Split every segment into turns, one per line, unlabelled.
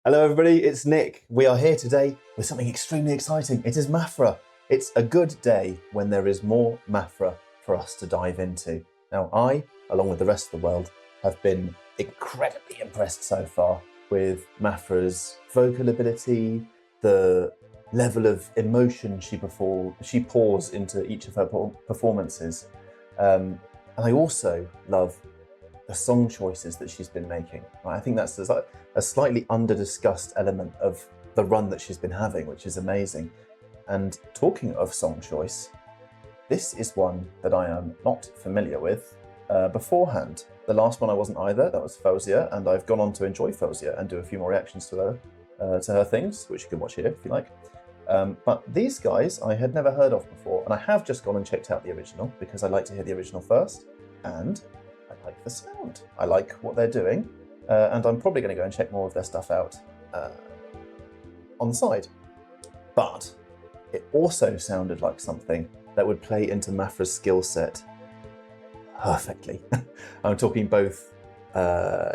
Hello everybody, it's Nick. We are here today with something extremely exciting. It is Maphra. It's a good day when there is more Maphra for us to dive into. Now I, along with the rest of the world, have been incredibly impressed so far with Maphra's vocal ability, the level of emotion she pours into each of her performances. And I also love the song choices that she's been making. I think that's a slightly under-discussed element of the run that she's been having, which is amazing. And talking of song choice, this is one that I am not familiar with beforehand. The last one I wasn't either, that was Fausia, and I've gone on to enjoy Fausia and do a few more reactions to her things, which you can watch here if you like. But these guys I had never heard of before, and I have just gone and checked out the original because I like to hear the original first, and I like the sound. I like what they're doing, and I'm probably going to go and check more of their stuff out on the side. But it also sounded like something that would play into Maphra's skill set perfectly. I'm talking both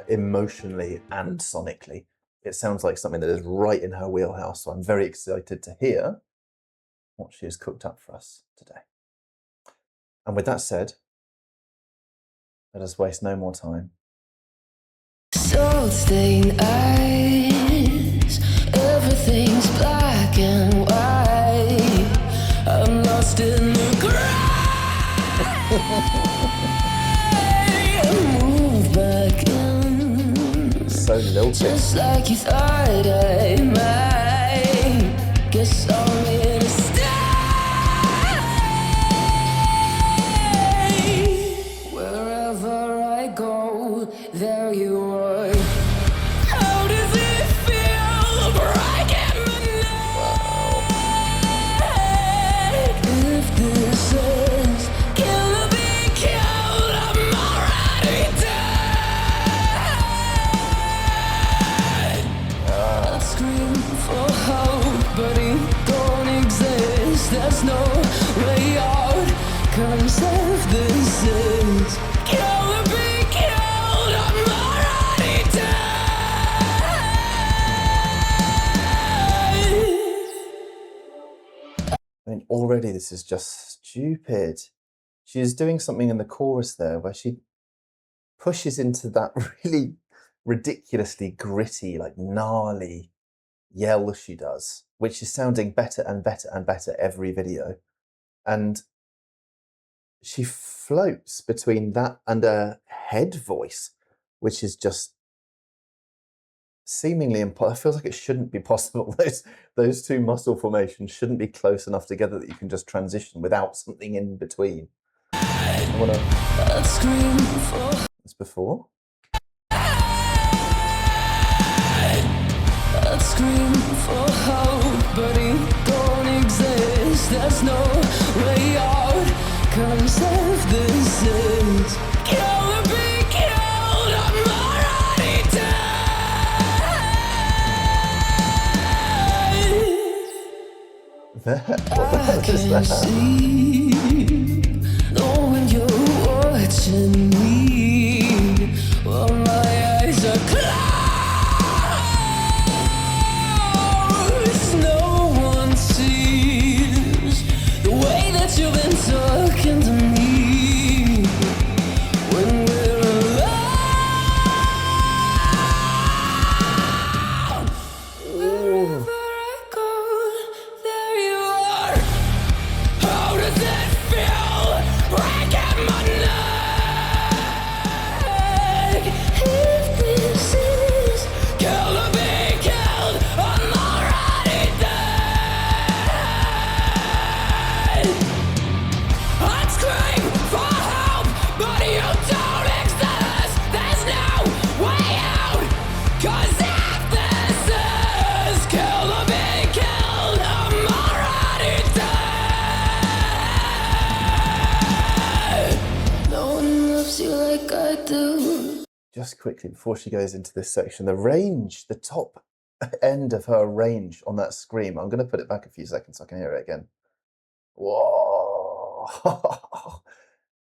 emotionally and sonically. It sounds like something that is right in her wheelhouse, so I'm very excited to hear what she has cooked up for us today. And with that said, let us waste no more time.
Salt-stained eyes, everything's black and white. I'm lost in the gray. Move back in,
so lilted.
just like you thought I might. Guess I'm here to stay. Wherever I go, there you are. How does it feel breaking my neck? If this is kill or be killed, I'm already dead. I scream for hope, but it don't exist. There's no way out. Come save this is kill or be killed, I'm already dead.
I mean, already this is just stupid. She is doing something in the chorus there where she pushes into that really ridiculously gritty, like gnarly yell she does, which is sounding better and better and better every video. And she floats between that and a head voice, which is just seemingly impossible. It feels like it shouldn't be possible. Those two muscle formations shouldn't be close enough together that you can just transition without something in between. I wanna...
I'd scream for
It's before.
I'd scream for hope, but it don't exist. There's no way out. Come save this is kill or be killed, I'm already dead.
What the hell is
Can't
that?
sleep, knowing you're watching me while my eyes are closed. No one sees the way that you've been talking to me when we're alone. Wherever I go, there you are. How does it feel breaking my neck? If this is kill or be killed, I'm already dead. I'd scream for help, but you don't exist. There's no way out. 'Cause if this is kill or be killed, I'm already dead. No one loves you like I do.
Just quickly, before she goes into this section, the range, the top end of her range on that scream, I'm going to put it back a few seconds so I can hear it again. Whoa!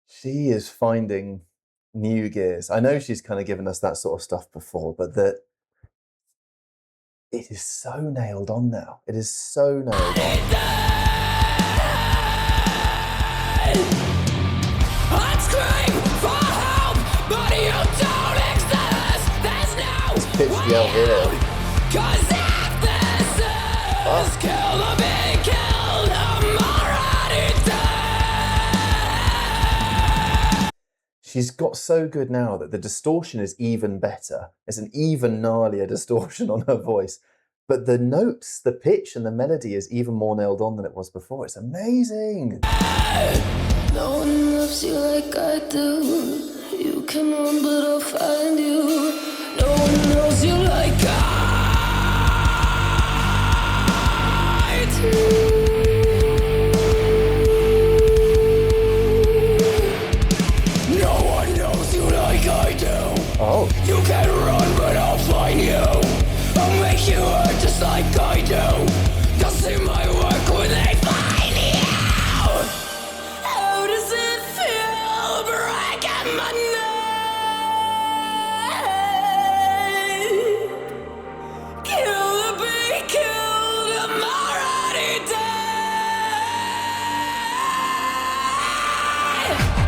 She is finding new gears. I know she's kind of given us that sort of stuff before, but It is so nailed on now. It is so nailed on.
I'd scream for help, but you don't exist. There's no
Pitched yell here.
Cause if this is kill or be killed, I'm already dead.
She's got so good now that the distortion is even better. It's an even gnarlier distortion on her voice. But the notes, the pitch and the melody is even more nailed on than it was before. It's amazing.
No one loves you like I do. You can run, but I'll find you. No one knows you like I do. No one knows you like I do.
Oh.
You can run, but I'll find you. I'll make you hurt just like I do. They'll see my work when they find you. How does it feel breaking my neck? Kill or be killed, I'm already dead.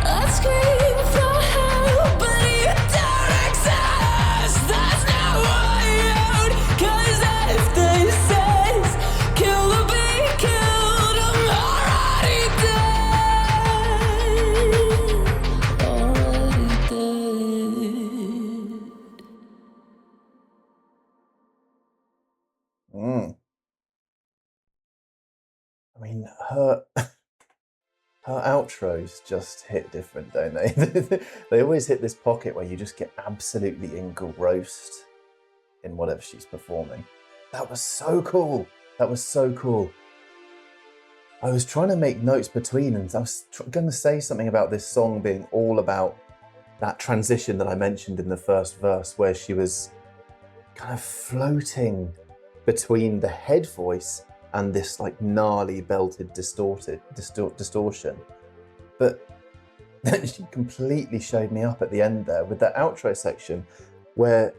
I scream for help, but you don't exist. There's no way out, 'cause if this says kill or be killed, I'm already dead. Already dead.
I mean, her outros just hit different, don't they? They always hit this pocket where you just get absolutely engrossed in whatever she's performing. That was so cool. That was so cool. I was trying to make notes between, and I was going to say something about this song being all about that transition that I mentioned in the first verse, where she was kind of floating between the head voice and this like gnarly belted distortion. But then she completely showed me up at the end there with that outro section where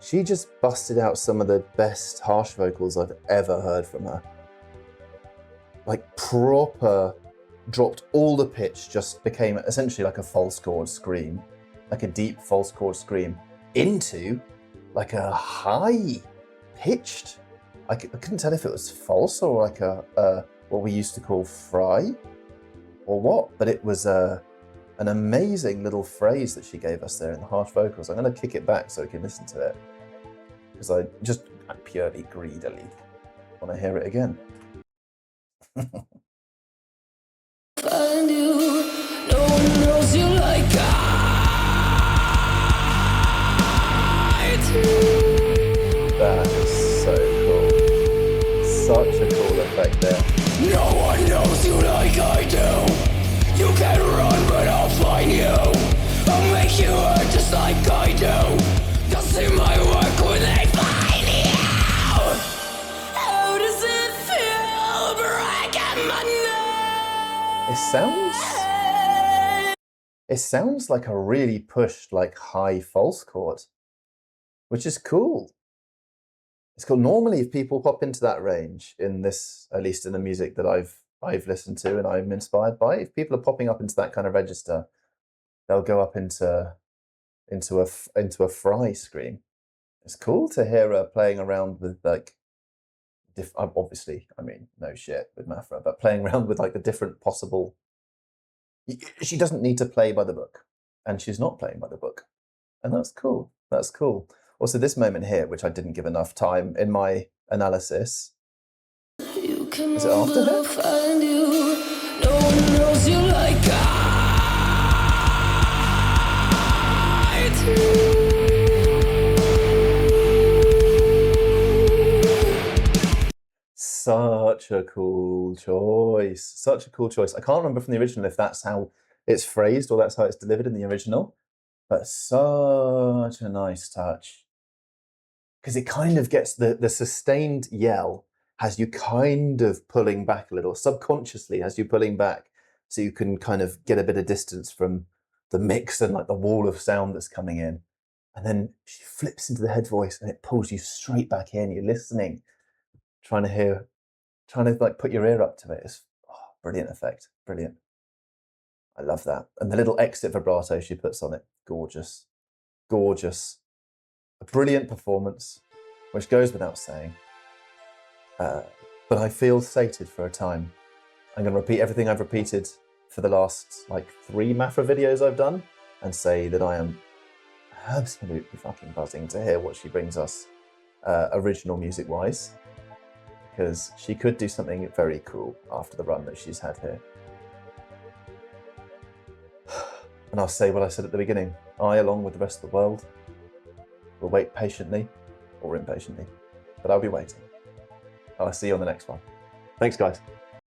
she just busted out some of the best harsh vocals I've ever heard from her. Like proper dropped all the pitch, just became essentially like a false chord scream, like a deep false chord scream into like a high pitched, I couldn't tell if it was false or like a what we used to call fry or what, but it was an amazing little phrase that she gave us there in the harsh vocals. I'm going to kick it back so we can listen to it, because I purely greedily want to hear it again.
Find you, no one knows you like I do.
That is so cool. Such a cool effect there.
No one knows you like I do. You can run, but I'll find you. I'll make you hurt just like I do. They'll see my work when they find you. How does it feel breaking my neck?
It sounds like a really pushed, like high false chord, which is cool. It's cool. Normally, if people pop into that range in this, at least in the music that I've listened to and I'm inspired by, if people are popping up into that kind of register, they'll go up into a fry scream. It's cool to hear her playing around with like, obviously, I mean, no shit with Maphra, but playing around with like the different possible. She doesn't need to play by the book, and she's not playing by the book, and that's cool. That's cool. Also, this moment here, which I didn't give enough time in my analysis. Is it after her?
Find you. No one knows you like I do.
Such a cool choice. Such a cool choice. I can't remember from the original if that's how it's phrased or that's how it's delivered in the original, but such a nice touch. Because it kind of gets the sustained yell has you kind of pulling back a little, subconsciously has you pulling back, so you can kind of get a bit of distance from the mix and like the wall of sound that's coming in. And then she flips into the head voice and it pulls you straight back in. You're listening, trying to like put your ear up to it. It's brilliant effect, brilliant. I love that. And the little exit vibrato she puts on it, gorgeous, gorgeous. A brilliant performance, which goes without saying. But I feel sated for a time. I'm going to repeat everything I've repeated for the last 3 Maphra videos I've done and say that I am absolutely fucking buzzing to hear what she brings us original music-wise, because she could do something very cool after the run that she's had here. And I'll say what I said at the beginning. I, along with the rest of the world, will wait patiently or impatiently, but I'll be waiting. I'll see you on the next one. Thanks, guys.